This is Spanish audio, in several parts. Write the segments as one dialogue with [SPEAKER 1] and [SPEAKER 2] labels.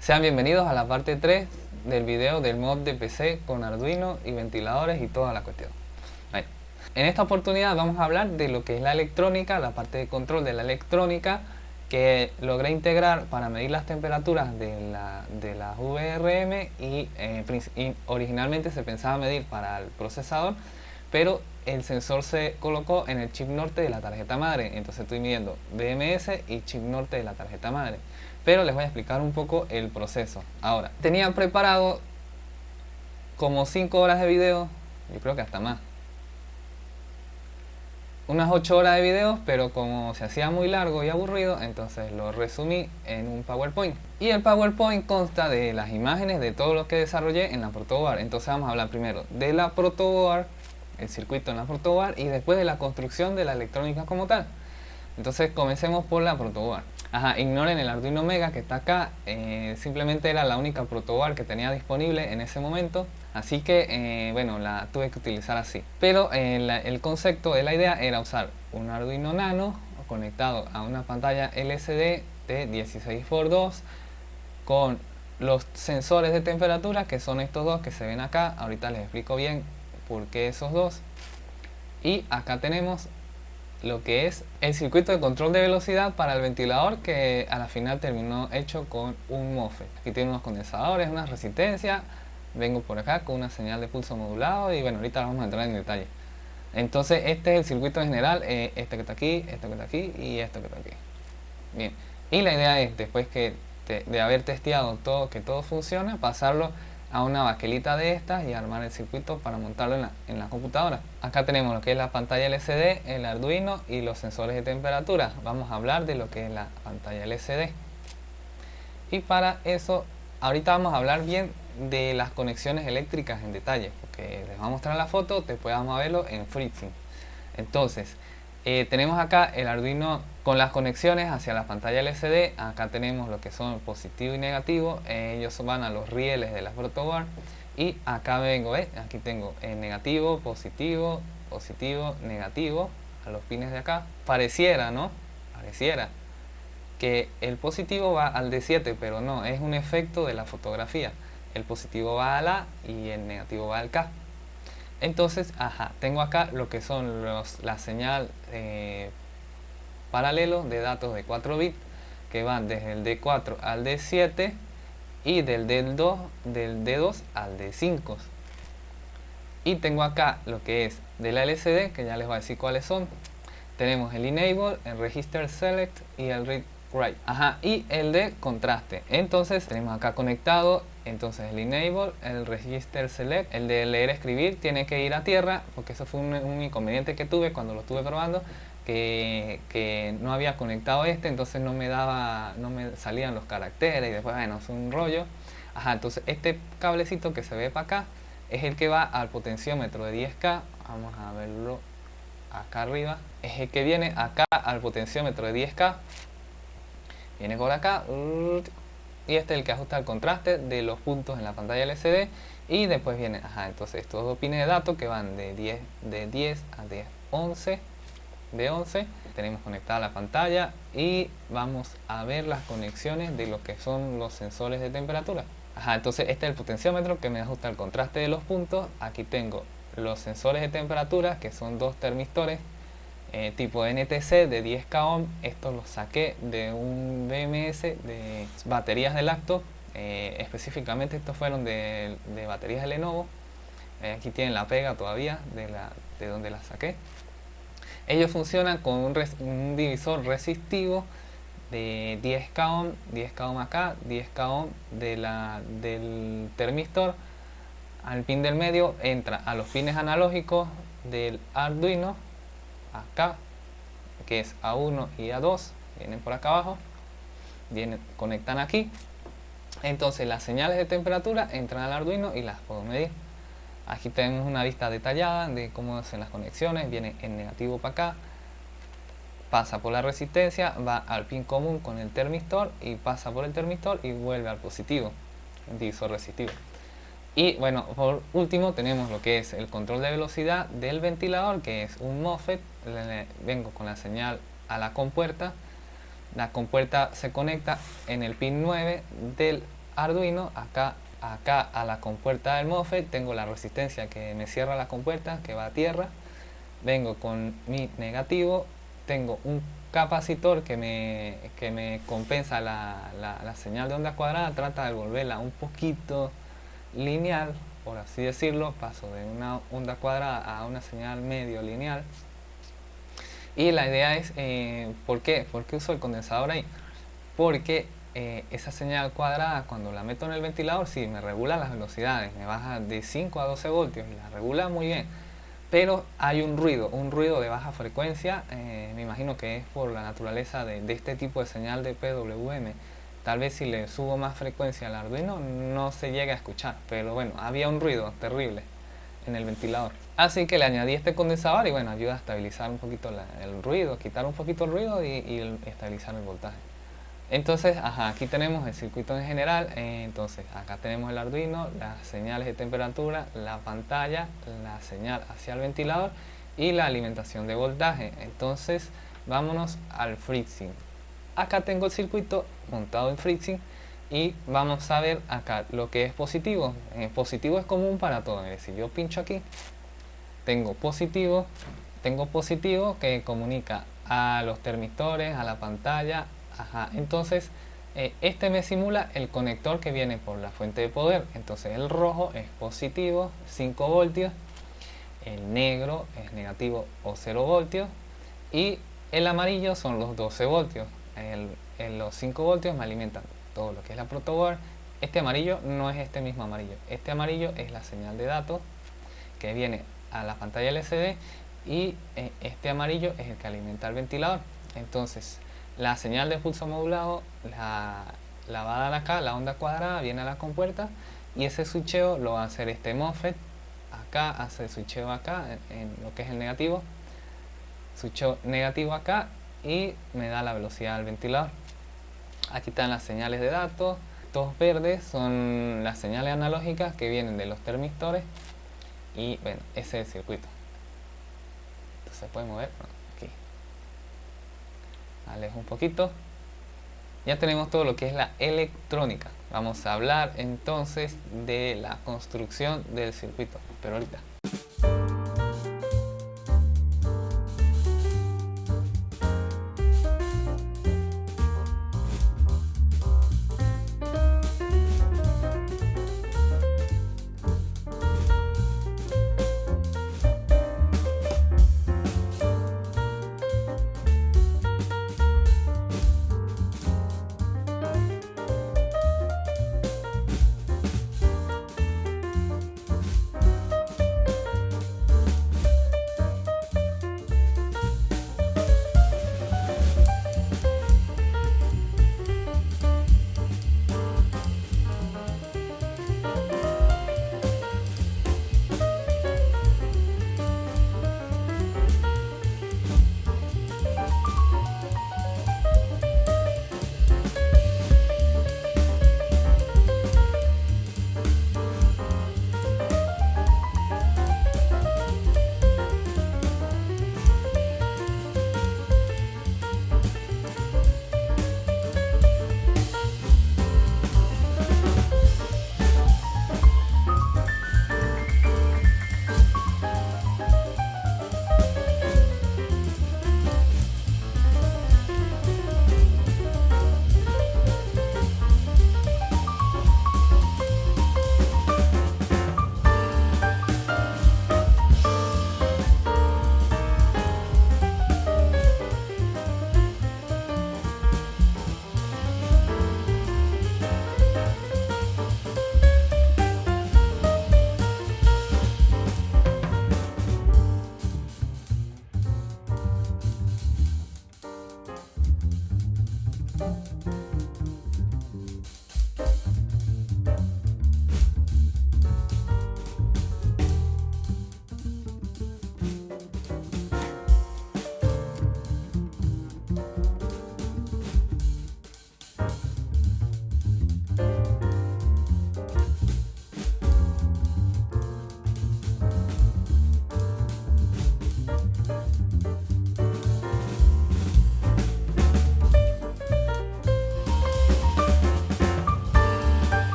[SPEAKER 1] Sean bienvenidos a la parte 3 del video del mod de PC con Arduino y ventiladores y toda la cuestión. Bueno, en esta oportunidad vamos a hablar de lo que es la electrónica, la parte de control de la electrónica que logré integrar para medir las temperaturas de las VRM y originalmente se pensaba medir para el procesador, pero el sensor se colocó en el chip norte de la tarjeta madre, entonces estoy midiendo BMS y chip norte de la tarjeta madre. Pero les voy a explicar un poco el proceso. Ahora, tenía preparado como 5 horas de video, yo creo que hasta más. Unas 8 horas de video, pero como se hacía muy largo y aburrido, entonces lo resumí en un PowerPoint. Y el PowerPoint consta de las imágenes de todo lo que desarrollé en la protoboard. Entonces vamos a hablar primero de la protoboard, el circuito en la protoboard, y después de la construcción de la electrónica como tal. Entonces comencemos por la protoboard. Ignoren el Arduino Mega que está acá, simplemente era la única protoboard que tenía disponible en ese momento, así que bueno, la tuve que utilizar así. Pero el concepto de la idea era usar un Arduino Nano conectado a una pantalla LCD de 16x2 con los sensores de temperatura, que son estos dos que se ven acá. Ahorita les explico bien por qué esos dos. Y acá tenemos lo que es el circuito de control de velocidad para el ventilador, que a la final terminó hecho con un MOSFET. Aquí tiene unos condensadores, una resistencia. Vengo por acá con una señal de pulso modulado y bueno, ahorita vamos a entrar en detalle. Entonces este es el circuito en general, este que está aquí, esto que está aquí y esto que está aquí. Bien, y la idea es, después de haber testeado todo, que todo funciona, pasarlo a una baquelita de estas y armar el circuito para montarlo en la computadora. Acá tenemos lo que es la pantalla LCD, el Arduino y los sensores de temperatura. Vamos a hablar de lo que es la pantalla LCD. Y para eso, ahorita vamos a hablar bien de las conexiones eléctricas en detalle, porque les voy a mostrar la foto, después vamos a verlo en FreeSync. Entonces, tenemos acá el Arduino con las conexiones hacia la pantalla LCD. Acá tenemos lo que son positivo y negativo, ellos van a los rieles de la protoboard. Y acá vengo, aquí tengo negativo, positivo, positivo, negativo a los pines de acá. Pareciera, ¿no? Pareciera que el positivo va al D7, pero no, es un efecto de la fotografía. El positivo va al A y el negativo va al K. Entonces, tengo acá lo que son la señal paralelo de datos de 4 bits que van desde el D4 al D7 y del D2 al D5. Y tengo acá lo que es de la LCD, que ya les voy a decir cuáles son. Tenemos el Enable, el Register Select y el Read Write. Y el de contraste. Entonces tenemos acá conectado entonces el Enable, el Register Select, el de leer escribir tiene que ir a tierra, porque eso fue un inconveniente que tuve cuando lo estuve probando, que no había conectado entonces no me salían los caracteres y después bueno, es un rollo. Entonces este cablecito que se ve para acá es el que va al potenciómetro de 10K. Vamos a verlo acá arriba, es el que viene acá al potenciómetro de 10K, viene por acá, y este es el que ajusta el contraste de los puntos en la pantalla LCD. Y después viene, entonces estos dos pines de datos que van de 10 a de 11, tenemos conectada la pantalla y vamos a ver las conexiones de lo que son los sensores de temperatura. Entonces este es el potenciómetro que me ajusta el contraste de los puntos. Aquí tengo los sensores de temperatura, que son dos termistores tipo NTC de 10K ohm. Estos los saqué de un BMS de baterías de laptop, específicamente estos fueron de baterías de Lenovo. Aquí tienen la pega todavía de donde las saqué. Ellos funcionan con un divisor resistivo de 10K ohm, 10K ohm acá, 10K ohm del termistor. Al pin del medio entra a los pines analógicos del Arduino, acá, que es A1 y A2, vienen por acá abajo, conectan aquí. Entonces las señales de temperatura entran al Arduino y las puedo medir. Aquí tenemos una vista detallada de cómo hacen las conexiones. Viene el negativo para acá, pasa por la resistencia, va al pin común con el termistor y pasa por el termistor y vuelve al positivo, el divisor resistivo. Y bueno, por último tenemos lo que es el control de velocidad del ventilador, que es un MOSFET. Vengo con la señal a la compuerta. La compuerta se conecta en el pin 9 del Arduino, acá a la compuerta del MOSFET tengo la resistencia que me cierra la compuerta, que va a tierra. Vengo con mi negativo, tengo un capacitor que me compensa la señal de onda cuadrada, trata de volverla un poquito lineal, por así decirlo. Paso de una onda cuadrada a una señal medio lineal. Y la idea es, ¿por qué uso el condensador ahí? Porque esa señal cuadrada, cuando la meto en el ventilador, sí, me regula las velocidades, me baja de 5 a 12 voltios y la regula muy bien. Pero hay un ruido de baja frecuencia, me imagino que es por la naturaleza de este tipo de señal de PWM. Tal vez si le subo más frecuencia al Arduino no se llega a escuchar, pero bueno, había un ruido terrible en el ventilador. Así que le añadí este condensador y bueno, ayuda a estabilizar un poquito el ruido, quitar un poquito el ruido y estabilizar el voltaje. Entonces, aquí tenemos el circuito en general. Entonces acá tenemos el Arduino, las señales de temperatura, la pantalla, la señal hacia el ventilador y la alimentación de voltaje. Entonces vámonos al FreeSync. Acá tengo el circuito montado en FreeSync y vamos a ver acá lo que es positivo. Positivo es común para todo. Si yo pincho aquí, tengo positivo que comunica a los termistores, a la pantalla. Entonces este me simula el conector que viene por la fuente de poder. Entonces el rojo es positivo, 5 voltios, el negro es negativo o 0 voltios y el amarillo son los 12 voltios. Los 5 voltios me alimentan todo lo que es la protoboard. Este amarillo no es este mismo amarillo, este amarillo es la señal de datos que viene a la pantalla LCD y este amarillo es el que alimenta el ventilador. Entonces la señal de pulso modulado la va a dar acá, la onda cuadrada viene a la compuerta y ese switcheo lo va a hacer este MOSFET. Acá hace el switcheo acá en lo que es el negativo, switcheo negativo acá y me da la velocidad del ventilador. Aquí están las señales de datos. Estos verdes son las señales analógicas que vienen de los termistores y bueno, ese es el circuito. Entonces se puede mover aquí. Alejo un poquito. Ya tenemos todo lo que es la electrónica. Vamos a hablar entonces de la construcción del circuito, pero ahorita.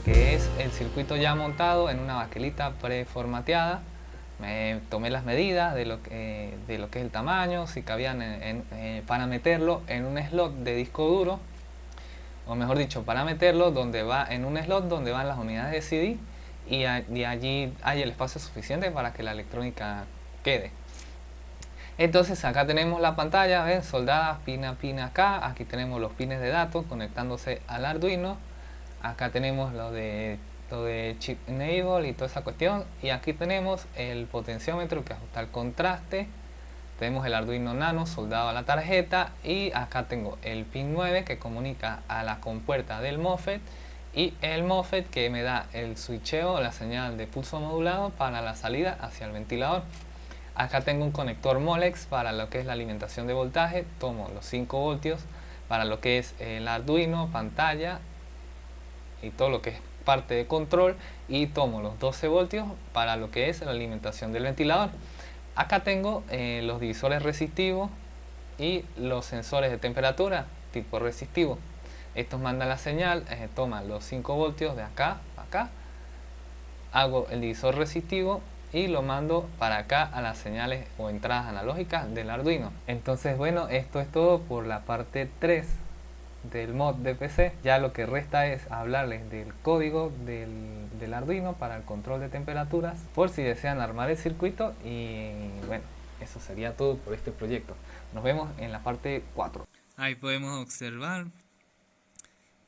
[SPEAKER 1] que es el circuito ya montado en una baquelita preformateada. Me tomé las medidas de lo que es el tamaño, si cabían para meterlo en un slot de disco duro, o mejor dicho, para meterlo donde va en un slot donde van las unidades de CD, y allí hay el espacio suficiente para que la electrónica quede. Entonces acá tenemos la pantalla, ¿ven? Soldada pin a pin acá. Aquí tenemos los pines de datos conectándose al Arduino. Acá tenemos lo de chip enable y toda esa cuestión. Y aquí tenemos el potenciómetro que ajusta el contraste. Tenemos el Arduino Nano soldado a la tarjeta. Y acá tengo el pin 9 que comunica a la compuerta del MOSFET. Y el MOSFET que me da el switcheo, la señal de pulso modulado para la salida hacia el ventilador. Acá tengo un conector Molex para lo que es la alimentación de voltaje. Tomo los 5 voltios para lo que es el Arduino, pantalla y todo lo que es parte de control. Y tomo los 12 voltios para lo que es la alimentación del ventilador. Acá tengo los divisores resistivos y los sensores de temperatura tipo resistivo. Estos mandan la señal, toman los 5 voltios de acá a acá. Hago el divisor resistivo y lo mando para acá a las señales o entradas analógicas del Arduino. Entonces bueno, esto es todo por la parte 3 del mod de PC. Ya lo que resta es hablarles del código del Arduino para el control de temperaturas, por si desean armar el circuito. Y bueno, eso sería todo por este proyecto. Nos vemos en la parte 4. Ahí podemos observar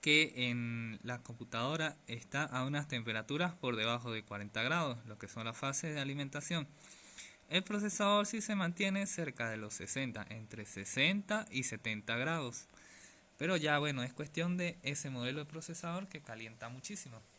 [SPEAKER 1] que en la computadora está a unas temperaturas por debajo de 40 grados, lo que son las fases de alimentación. El procesador sí se mantiene cerca de los 60, entre 60 y 70 grados. Pero ya bueno, es cuestión de ese modelo de procesador que calienta muchísimo.